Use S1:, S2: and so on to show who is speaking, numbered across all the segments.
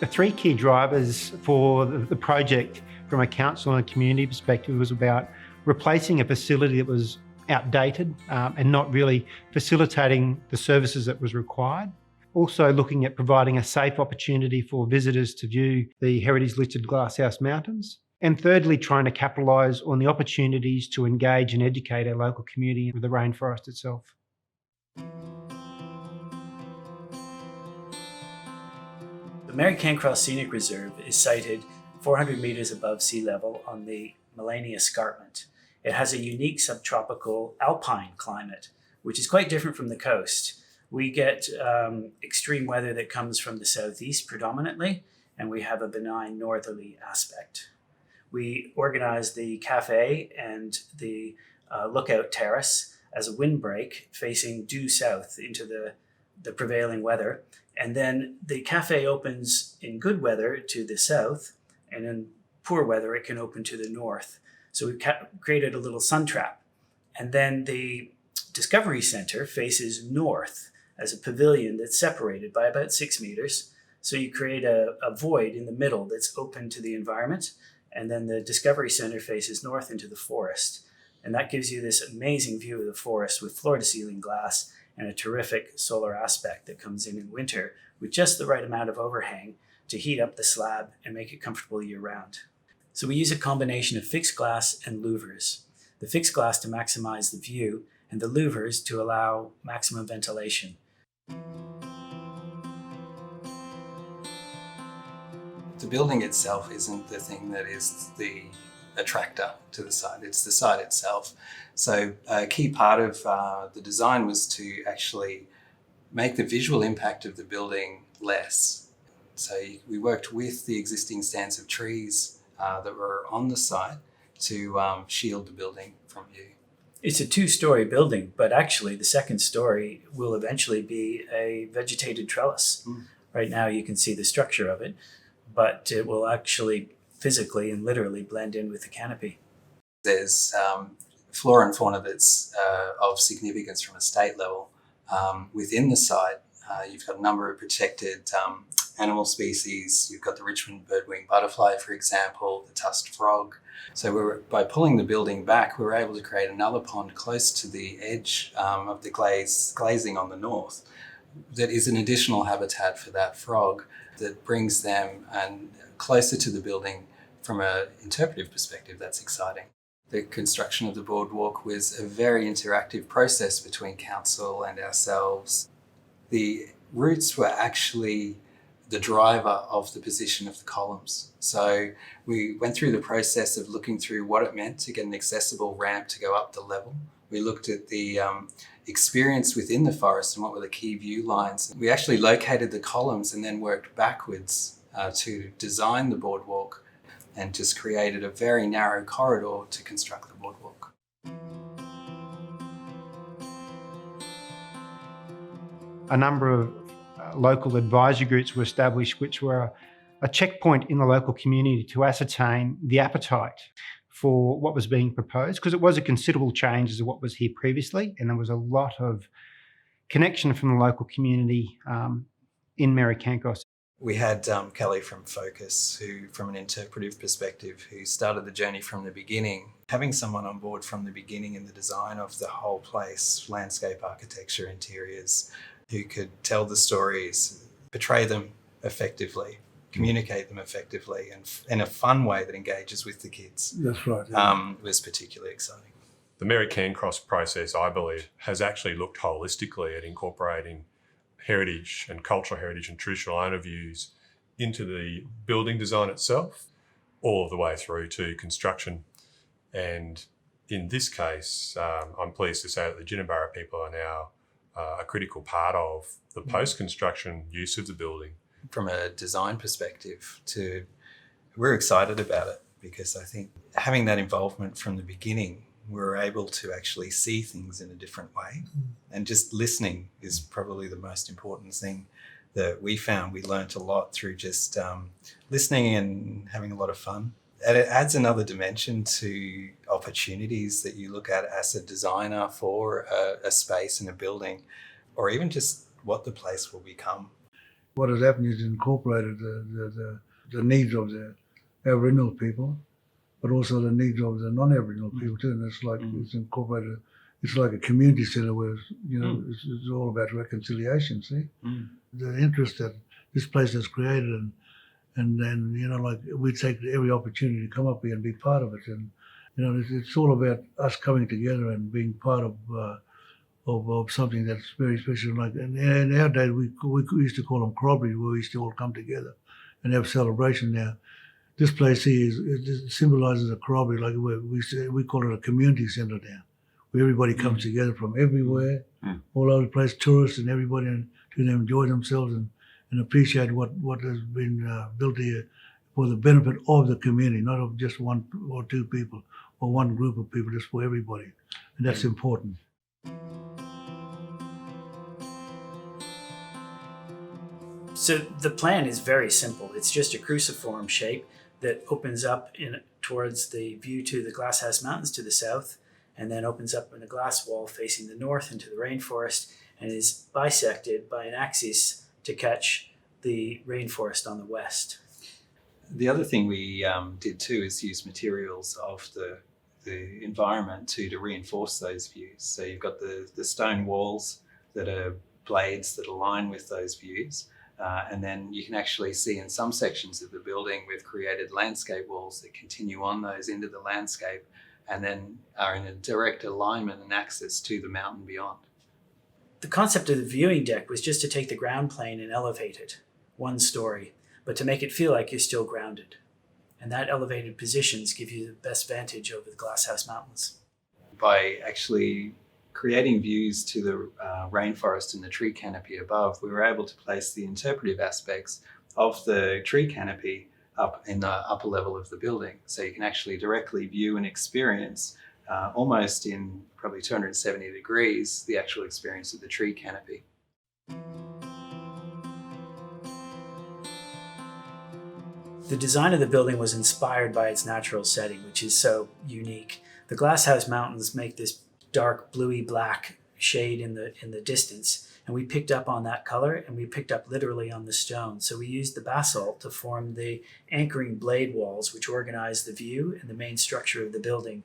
S1: The three key drivers for the project from a council and a community perspective was about replacing a facility that was outdated and not really facilitating the services that was required. Also looking at providing a safe opportunity for visitors to view the heritage-listed Glasshouse Mountains. And thirdly, trying to capitalise on the opportunities to engage and educate our local community with the rainforest itself.
S2: The Mary Cairncross Scenic Reserve is sited 400 metres above sea level on the Malenia Escarpment. It has a unique subtropical alpine climate, which is quite different from the coast. We get extreme weather that comes from the southeast predominantly, and we have a benign northerly aspect. We organize the cafe and the lookout terrace as a windbreak facing due south into the prevailing weather. And then the cafe opens in good weather to the south, and in poor weather it can open to the north. So we've created a little sun trap. And then the Discovery Centre faces north as a pavilion that's separated by about 6 meters. So you create a void in the middle that's open to the environment. And then the Discovery Centre faces north into the forest. And that gives you this amazing view of the forest with floor-to-ceiling glass and a terrific solar aspect that comes in winter with just the right amount of overhang to heat up the slab and make it comfortable year-round. So we use a combination of fixed glass and louvers. The fixed glass to maximize the view and the louvers to allow maximum ventilation.
S3: The building itself isn't the thing that is the attractor to the site, it's the site itself. So a key part of the design was to actually make the visual impact of the building less. So we worked with the existing stands of trees that were on the site to shield the building from view.
S2: It's a 2-story building, but actually the second story will eventually be a vegetated trellis. Right now you can see the structure of it, but it will actually physically and literally blend in with the canopy.
S3: There's flora and fauna that's of significance from a state level. Within the site, you've got a number of protected animal species. You've got the Richmond birdwing butterfly, for example, the tusked frog. So by pulling the building back, we were able to create another pond close to the edge of the glazing on the north that is an additional habitat for that frog that brings them and closer to the building. From an interpretive perspective, that's exciting. The construction of the boardwalk was a very interactive process between council and ourselves. The routes were actually the driver of the position of the columns. So we went through the process of looking through what it meant to get an accessible ramp to go up the level. We looked at the experience within the forest and what were the key view lines. We actually located the columns and then worked backwards to design the boardwalk and just created a very narrow corridor to construct the boardwalk.
S1: A number of local advisory groups were established, which were a checkpoint in the local community to ascertain the appetite for what was being proposed, because it was a considerable change as to what was here previously, and there was a lot of connection from the local community in Mary Cairncross.
S3: We had Kelly from Focus, who, from an interpretive perspective, who started the journey from the beginning. Having someone on board from the beginning in the design of the whole place, landscape architecture, interiors, who could tell the stories, portray them effectively, communicate them effectively, and in a fun way that engages with the kids.
S4: That's right. Yeah.
S3: Was particularly exciting.
S5: The Mary Cairncross process, I believe, has actually looked holistically at incorporating heritage and cultural heritage and traditional owner views into the building design itself, all of the way through to construction. And in this case, I'm pleased to say that the Ginninbarra people are now a critical part of the post-construction use of the building.
S3: From a design perspective, we're excited about it because I think having that involvement from the beginning, we're able to actually see things in a different way. And just listening is probably the most important thing that we found. We learnt a lot through just listening and having a lot of fun. And it adds another dimension to opportunities that you look at as a designer for a space in a building, or even just what the place will become.
S4: What has happened is incorporated the needs of the Aboriginal people, but also the needs of the non-Aboriginal people too. And it's like it's incorporated. It's like a community centre where it's all about reconciliation. See, the interest that this place has created, and then like we take every opportunity to come up here and be part of it. And it's all about us coming together and being part of something that's very special. Like in our day, we used to call them corroborees, where we used to all come together and have celebration. Now, this place here it symbolises a corroboree. Like we call it a community centre now, where everybody comes together from everywhere, all over the place, tourists and everybody, and to enjoy themselves and appreciate what has been built here for the benefit of the community, not of just one or two people or one group of people, just for everybody. And that's important.
S2: So the plan is very simple. It's just a cruciform shape that opens up towards the view to the Glasshouse Mountains to the south, and then opens up in a glass wall facing the north into the rainforest, and is bisected by an axis to catch the rainforest on the west.
S3: The other thing we did too is use materials of the environment to reinforce those views. So you've got the stone walls that are blades that align with those views. And then you can actually see in some sections of the building, we've created landscape walls that continue on those into the landscape and then are in a direct alignment and access to the mountain beyond.
S2: The concept of the viewing deck was just to take the ground plane and elevate it one story, but to make it feel like you're still grounded. And that elevated positions give you the best vantage over the Glasshouse Mountains.
S3: By actually creating views to the rainforest and the tree canopy above, we were able to place the interpretive aspects of the tree canopy up in the upper level of the building. So you can actually directly view and experience almost in probably 270 degrees, the actual experience of the tree canopy.
S2: The design of the building was inspired by its natural setting, which is so unique. The Glasshouse Mountains make this dark bluey black shade in the distance, and we picked up on that color, and we picked up literally on the stone. So we used the basalt to form the anchoring blade walls, which organize the view and the main structure of the building.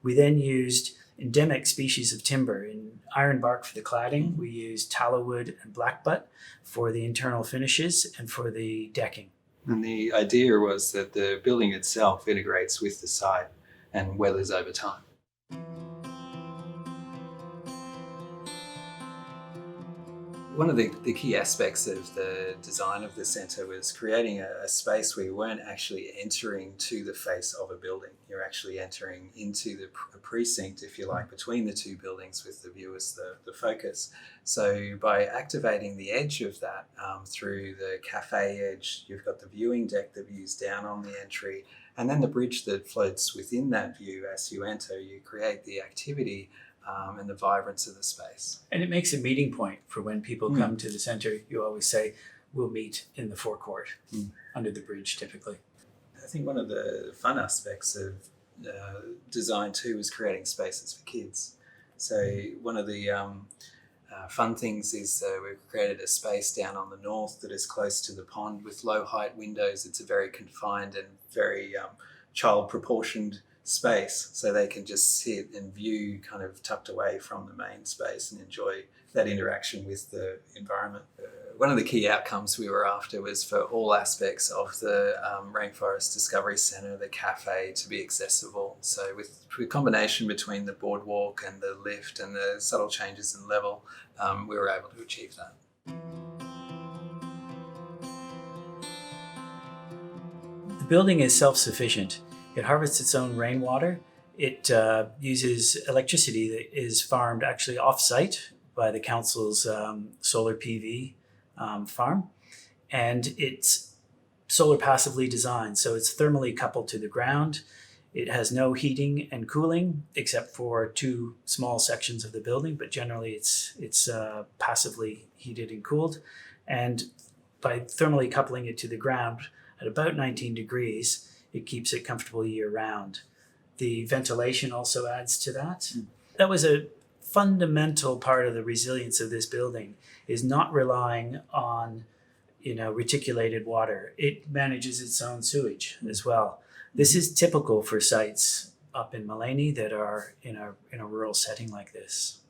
S2: We then used endemic species of timber. In ironbark for the cladding, we used tallow wood and blackbutt for the internal finishes and for the decking.
S3: And the idea was that the building itself integrates with the site and weathers over time. One of the key aspects of the design of the centre was creating a space where you weren't actually entering to the face of a building. You're actually entering into the precinct, if you like, between the two buildings with the view as the focus. So by activating the edge of that through the cafe edge, you've got the viewing deck that views down on the entry, and then the bridge that floats within that view as you enter. You create the activity and the vibrance of the space.
S2: And it makes a meeting point for when people come to the centre. You always say, we'll meet in the forecourt under the bridge typically.
S3: I think one of the fun aspects of design too is creating spaces for kids. So one of the fun things is we've created a space down on the north that is close to the pond with low height windows. It's a very confined and very child proportioned space, so they can just sit and view kind of tucked away from the main space and enjoy that interaction with the environment. One of the key outcomes we were after was for all aspects of the Rainforest Discovery Centre, the cafe, to be accessible. So with a combination between the boardwalk and the lift and the subtle changes in level, we were able to achieve that.
S2: The building is self-sufficient. It harvests its own rainwater. It uses electricity that is farmed actually off-site by the council's solar PV farm. And it's solar passively designed, so it's thermally coupled to the ground. It has no heating and cooling except for two small sections of the building, but generally it's passively heated and cooled. And by thermally coupling it to the ground at about 19 degrees, it keeps it comfortable year round. The ventilation also adds to that. That was a fundamental part of the resilience of this building, is not relying on reticulated water. It manages its own sewage as well. This is typical for sites up in Mullaney that are in a rural setting like this.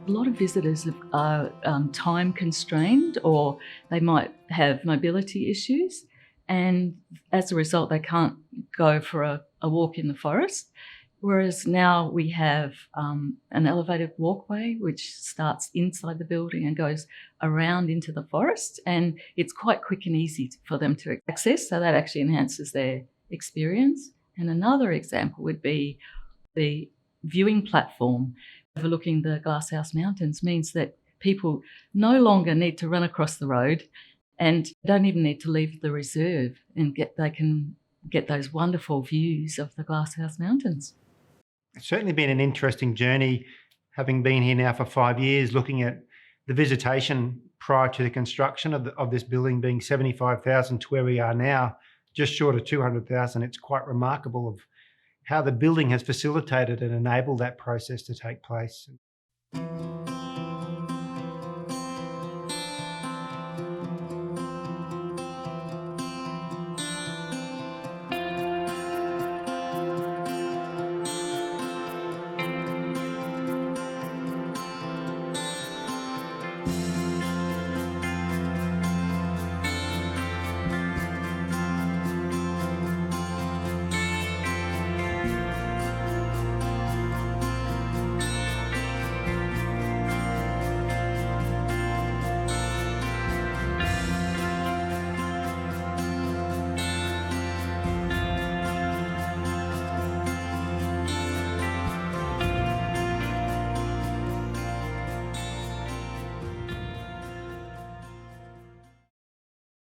S6: A lot of visitors are time constrained, or they might have mobility issues, and as a result they can't go for a walk in the forest. Whereas now we have an elevated walkway which starts inside the building and goes around into the forest, and it's quite quick and easy for them to access, so that actually enhances their experience. And another example would be the viewing platform overlooking the Glasshouse Mountains means that people no longer need to run across the road and don't even need to leave the reserve, and they can get those wonderful views of the Glasshouse Mountains.
S1: It's certainly been an interesting journey, having been here now for 5 years, looking at the visitation prior to the construction of this building being 75,000 to where we are now, just short of 200,000. It's quite remarkable of how the building has facilitated and enabled that process to take place.